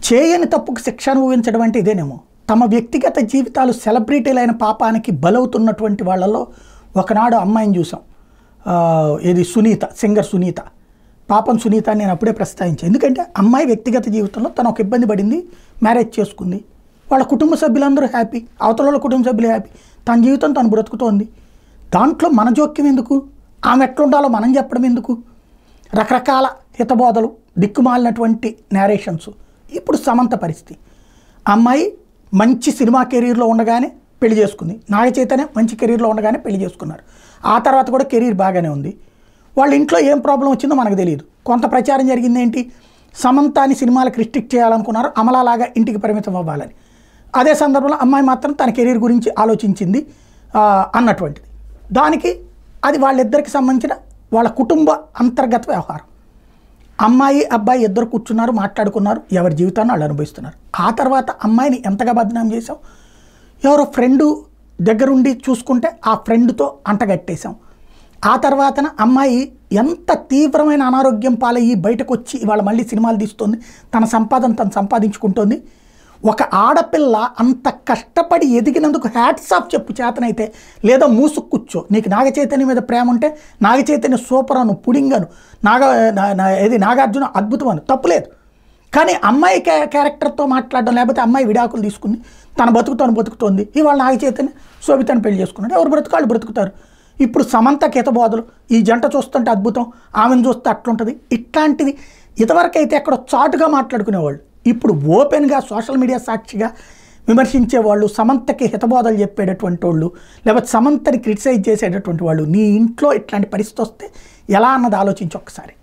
చేయని తప్పుకు శిక్ష అనుభవించడం అంటే ఇదేనేమో. తమ వ్యక్తిగత జీవితాలు సెలబ్రిటీలైన పాపానికి బలవుతున్నటువంటి వాళ్ళలో ఒకనాడు అమ్మాయిని చూసాం. ఇది సునీత, సింగర్ సునీత. పాపం సునీత అని నేను అప్పుడే ప్రస్తావించాను. ఎందుకంటే అమ్మాయి వ్యక్తిగత జీవితంలో తను ఒక ఇబ్బంది పడింది, మ్యారేజ్ చేసుకుంది, వాళ్ళ కుటుంబ సభ్యులందరూ హ్యాపీ, అవతల వాళ్ళ కుటుంబ సభ్యులు హ్యాపీ, తన జీవితం తను బ్రతుకుతోంది. దాంట్లో మన జోక్యం ఎందుకు? ఆమె ఎట్లుండాలో మనం చెప్పడం ఎందుకు? రకరకాల హితబోధలు, దిక్కుమాలినటువంటి నేరేషన్స్. ఇప్పుడు సమంత పరిస్థితి, అమ్మాయి మంచి సినిమా కెరీర్లో ఉండగానే పెళ్లి చేసుకుంది, నాగ చైతన్య మంచి కెరీర్లో ఉండగానే పెళ్లి చేసుకున్నారు. ఆ తర్వాత కూడా కెరీర్ బాగానే ఉంది. వాళ్ళ ఇంట్లో ఏం ప్రాబ్లం వచ్చిందో మనకు తెలియదు. కొంత ప్రచారం జరిగింది ఏంటి, సమంతాని సినిమాలకు రిస్ట్రిక్ట్ చేయాలనుకున్నారు, అమలాలాగా ఇంటికి పరిమితం అవ్వాలని. అదే సందర్భంలో అమ్మాయి మాత్రం తన కెరీర్ గురించి ఆలోచించింది అన్నటువంటిది. దానికి అది వాళ్ళిద్దరికి సంబంధించిన వాళ్ళ కుటుంబ అంతర్గత వ్యవహారం. అమ్మాయి అబ్బాయి ఇద్దరు కూర్చున్నారు, మాట్లాడుకున్నారు, ఎవరి జీవితాన్ని వాళ్ళు అనుభవిస్తున్నారు. ఆ తర్వాత అమ్మాయిని ఎంతగా బదనాం చేసాం, ఎవరో ఫ్రెండు దగ్గరుండి చూసుకుంటే ఆ ఫ్రెండ్తో అంటగట్టేశాం. ఆ తర్వాతన అమ్మాయి ఎంత తీవ్రమైన అనారోగ్యం పాలయ్యి బయటకు వచ్చి ఇవాళ మళ్ళీ సినిమాలు తీస్తుంది, తన సంపాదన తను సంపాదించుకుంటోంది. ఒక ఆడపిల్ల అంత కష్టపడి ఎదిగినందుకు హ్యాట్స్ ఆఫ్ చెప్పు చేతనైతే, లేదా మూసుకు కూర్చో. నీకు నాగ చైతన్య మీద ప్రేమ ఉంటే నాగ చైతన్య సూపర్ అను, పుడింగను, నాగార్జున అద్భుతం అను, తప్పులేదు. కానీ అమ్మాయి క్యారెక్టర్తో మాట్లాడడం, లేకపోతే అమ్మాయి విడాకులు తీసుకుంది, తన బతుకుతోంది, ఇవాళ నాగ చైతన్య శోభితను పెళ్లి చేసుకున్నాడు, ఎవరు బ్రతుకాళ్ళు బ్రతుకుతారు. ఇప్పుడు సమంత హితబోధలు, ఈ జంట చూస్తుంటే అద్భుతం, ఆమెను చూస్తే అట్లుంటుంది, ఇట్లాంటిది ఇదివరకైతే ఎక్కడో చాటుగా మాట్లాడుకునేవాళ్ళు. ఇప్పుడు ఓపెన్గా సోషల్ మీడియా సాక్షిగా విమర్శించేవాళ్ళు, సమంతకి హితబోధలు చెప్పేటటువంటి వాళ్ళు, లేకపోతే సమంతని క్రిటిసైజ్ చేసేటటువంటి వాళ్ళు. నీ ఇంట్లో ఇట్లాంటి పరిస్థితి వస్తే ఎలా అన్నది ఆలోచించి ఒక్కసారి.